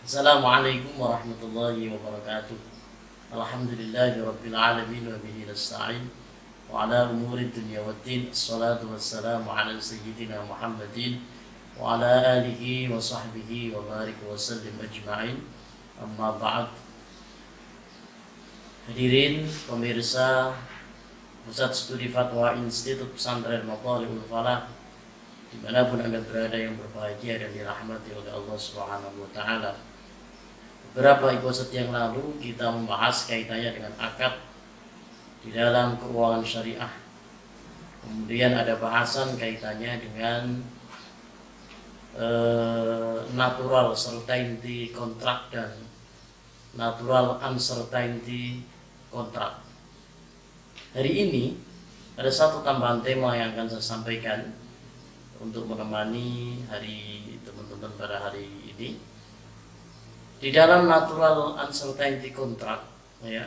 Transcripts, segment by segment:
Assalamualaikum warahmatullahi wabarakatuh. Alhamdulillahi rabbil alamin wa bihi nasta'in wa ala umuri dunya waddin. Assalatu wassalamu ala sayyidina Muhammadin wa ala alihi wa sahbihi wa barik wa sallim ajma'in. Amma ba'd. Hadirin pemirsa Pusat Studi Fatwa Institut Pesantren Matalibul Falah dimanapun Anda berada yang berbahagia dan dirahmati oleh Allah Subhanahu wa Ta'ala. Beberapa episode yang lalu kita membahas kaitannya dengan akad di dalam keuangan syariah. Kemudian ada bahasan kaitannya dengan natural certainty kontrak dan natural uncertainty kontrak. Hari ini ada satu tambahan tema yang akan saya sampaikan untuk menemani hari teman-teman pada hari ini. Di dalam natural uncertainty kontrak, ya,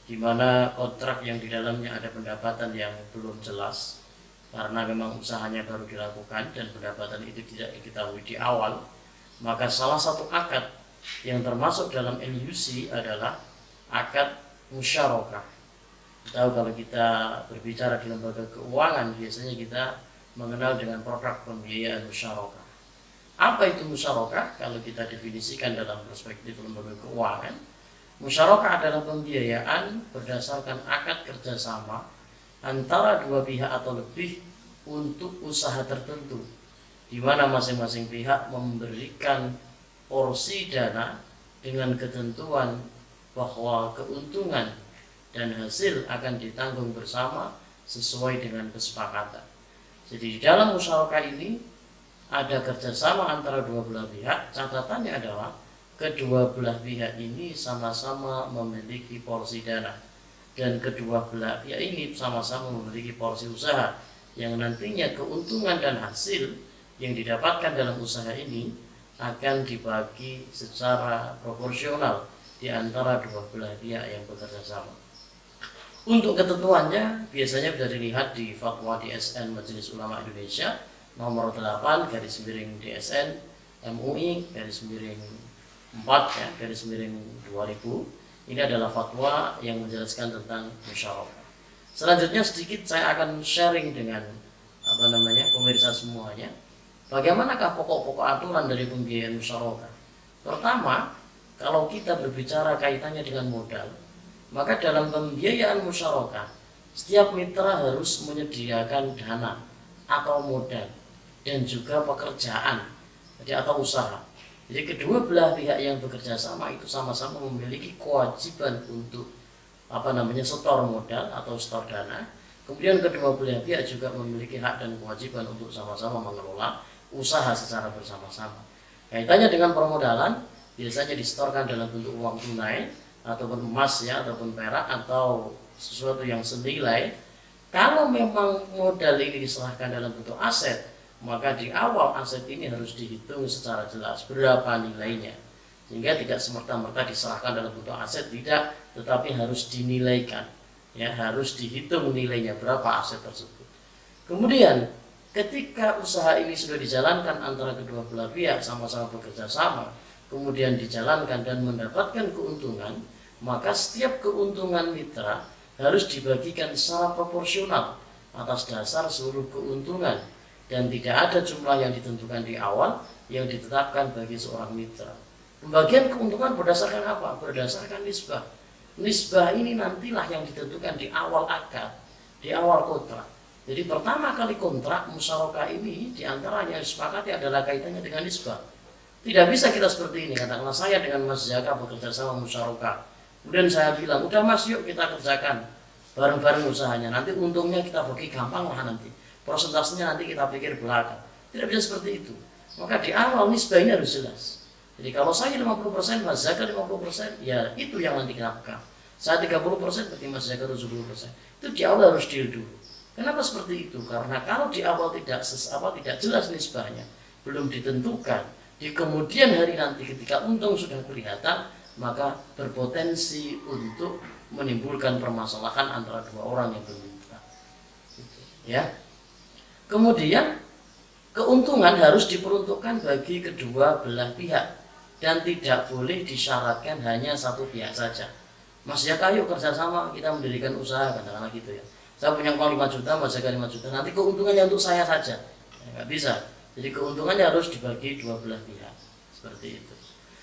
di mana kontrak yang di dalamnya ada pendapatan yang belum jelas karena memang usahanya baru dilakukan dan pendapatan itu tidak diketahui di awal, maka salah satu akad yang termasuk dalam NUC adalah akad musyarakah. Tahu kalau kita berbicara di lembaga keuangan biasanya kita mengenal dengan produk pembiayaan musyarakah. Apa itu musyarakah? Kalau kita definisikan dalam perspektif lembaga keuangan, musyarakah adalah pembiayaan berdasarkan akad kerjasama antara dua pihak atau lebih untuk usaha tertentu, di mana masing-masing pihak memberikan porsi dana dengan ketentuan bahwa keuntungan dan hasil akan ditanggung bersama sesuai dengan kesepakatan. Jadi di dalam musyarakah ini ada kerjasama antara dua belah pihak. Catatannya adalah kedua belah pihak ini sama-sama memiliki porsi dana dan kedua belah pihak ini sama-sama memiliki porsi usaha yang nantinya keuntungan dan hasil yang didapatkan dalam usaha ini akan dibagi secara proporsional di antara dua belah pihak yang bekerja sama. Untuk ketentuannya biasanya bisa dilihat di Fatwa DSN Majelis Ulama Indonesia nomor 8 garis miring DSN MUI garis miring 4 ya, garis miring 2000. Ini adalah fatwa yang menjelaskan tentang musyarakah. Selanjutnya sedikit saya akan sharing dengan pemirsa semuanya. Bagaimanakah pokok-pokok aturan dari pembiayaan musyarakah? Pertama, kalau kita berbicara kaitannya dengan modal, maka dalam pembiayaan musyarakah setiap mitra harus menyediakan dana atau modal dan juga pekerjaan, jadi atau usaha. Jadi kedua belah pihak yang bekerja sama itu sama-sama memiliki kewajiban untuk setor modal atau setor dana. Kemudian kedua belah pihak juga memiliki hak dan kewajiban untuk sama-sama mengelola usaha secara bersama-sama. Kaitannya dengan permodalan biasanya disetorkan dalam bentuk uang tunai ataupun emas ya, ataupun perak atau sesuatu yang senilai. Kalau memang modal ini diserahkan dalam bentuk aset, maka di awal aset ini harus dihitung secara jelas berapa nilainya, sehingga tidak semerta-merta diserahkan dalam bentuk aset, tidak, tetapi harus dinilaikan, ya, harus dihitung nilainya berapa aset tersebut. Kemudian ketika usaha ini sudah dijalankan antara kedua belah pihak sama-sama bekerja sama, kemudian dijalankan dan mendapatkan keuntungan, maka setiap keuntungan mitra harus dibagikan secara proporsional atas dasar seluruh keuntungan dan tidak ada jumlah yang ditentukan di awal yang ditetapkan bagi seorang mitra. Pembagian keuntungan berdasarkan apa? Berdasarkan nisbah. Nisbah ini nantilah yang ditentukan di awal akad, di awal kontrak. Jadi pertama kali kontrak musyarakah ini diantaranya disepakati adalah kaitannya dengan nisbah. Tidak bisa kita seperti ini, katakanlah saya dengan Mas Zaka bekerja sama musyarakah. Kemudian saya bilang, udah Mas yuk kita kerjakan bareng-bareng usahanya. Nanti untungnya kita bagi gampang lah nanti. Persentasenya nanti kita pikir belakang. Tidak bisa seperti itu. Maka di awal nisbah ini harus jelas. Jadi kalau saya 50%, Mas Zaka 50%, ya itu yang nanti kita pegang. Saya 30%, berarti Mas Zaka 70%. Itu di awal harus deal dulu. Kenapa seperti itu? Karena kalau di awal tidak jelas nisbahnya, belum ditentukan, di kemudian hari nanti ketika untung sudah kelihatan, maka berpotensi untuk menimbulkan permasalahan antara dua orang yang bermitra. Ya. Kemudian keuntungan harus diperuntukkan bagi kedua belah pihak dan tidak boleh disyaratkan hanya satu pihak saja. Mas Jaka yuk kerjasama kita mendirikan usaha, katakanlah gitu ya. Saya punya uang 5 juta, Mas Jaka 5 juta, nanti keuntungannya untuk saya saja. Ya, nggak bisa. Jadi keuntungannya harus dibagi dua belah pihak. Seperti itu.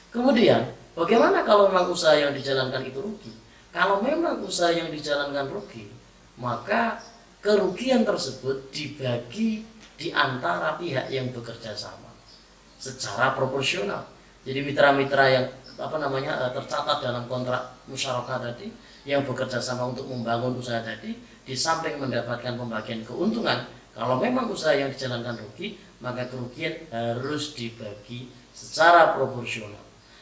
Kemudian, bagaimana kalau memang usaha yang dijalankan itu rugi? Kalau memang usaha yang dijalankan rugi, maka kerugian tersebut dibagi di antara pihak yang bekerja sama secara proporsional. Jadi mitra-mitra yang tercatat dalam kontrak musyarakah tadi yang bekerja sama untuk membangun usaha tadi, di samping mendapatkan pembagian keuntungan, kalau memang usaha yang dijalankan rugi, maka kerugian harus dibagi secara proporsional.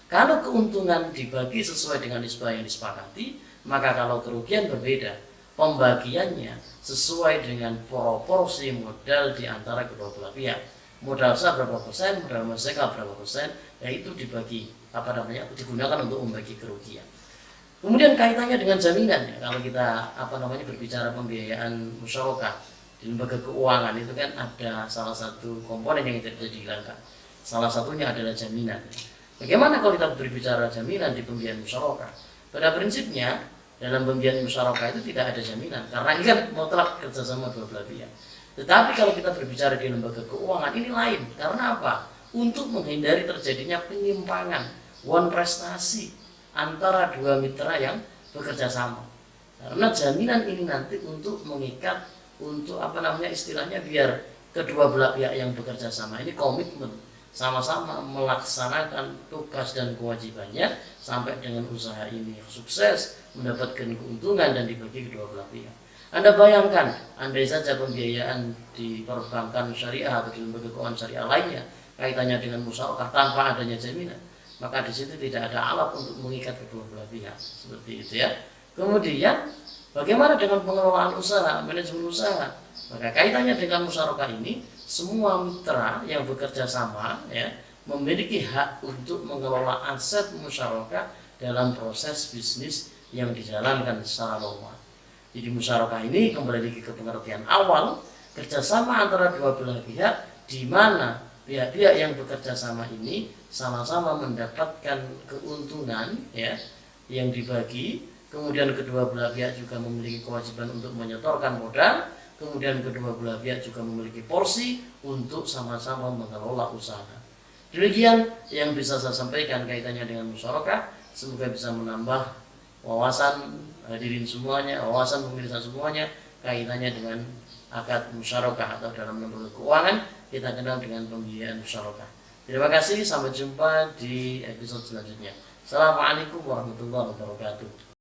Kalau keuntungan dibagi sesuai dengan nisbah yang disepakati, maka kalau kerugian berbeda, pembagiannya sesuai dengan proporsi modal di antara kedua belah pihak. Modal saya berapa persen, modal mereka berapa persen, yaitu dibagi digunakan untuk membagi kerugian. Kemudian kaitannya dengan jaminan ya, kalau kita berbicara pembiayaan musyarakah di lembaga keuangan itu kan ada salah satu komponen yang tidak bisa dihilangkan. Salah satunya adalah jaminan. Bagaimana kalau kita berbicara jaminan di pembiayaan musyarakah? Pada prinsipnya dalam pembiayaan musyarakah itu tidak ada jaminan karena ini kan mutlak kerjasama dua belah pihak. Tetapi kalau kita berbicara di lembaga keuangan ini lain. Karena apa? Untuk menghindari terjadinya penyimpangan, wan prestasi antara dua mitra yang bekerja sama. Karena jaminan ini nanti untuk mengikat, untuk istilahnya biar kedua belah pihak yang bekerja sama ini komitmen sama-sama melaksanakan tugas dan kewajibannya sampai dengan usaha ini sukses, mendapatkan keuntungan dan dibagi kedua belah pihak. Anda bayangkan, andai saja pembiayaan di perbankan syariah atau di lembaga keuangan syariah lainnya kaitannya dengan musyarakah tanpa adanya jaminan, maka di situ tidak ada alat untuk mengikat kedua belah pihak. Seperti itu ya. Kemudian bagaimana dengan pengelolaan usaha, manajemen usaha? Maka kaitannya dengan musyarakah ini, semua mitra yang bekerja sama ya memiliki hak untuk mengelola aset musyarakah dalam proses bisnis yang dijalankan secara normal. Jadi musyarakah ini kembali lagi ke pengertian awal, kerjasama antara dua belah pihak di mana pihak-pihak yang bekerja sama ini sama-sama mendapatkan keuntungan ya yang dibagi, kemudian kedua belah pihak juga memiliki kewajiban untuk menyetorkan modal, kemudian kedua belah pihak juga memiliki porsi untuk sama-sama mengelola usaha. Demikian yang bisa saya sampaikan kaitannya dengan musyarakah. Semoga bisa menambah wawasan hadirin semuanya, wawasan pemirsa semuanya kaitannya dengan akad musyarakah atau dalam lembaga keuangan kita kenal dengan pembiayaan musyarakah. Terima kasih, sampai jumpa di episode selanjutnya. Assalamualaikum warahmatullahi wabarakatuh.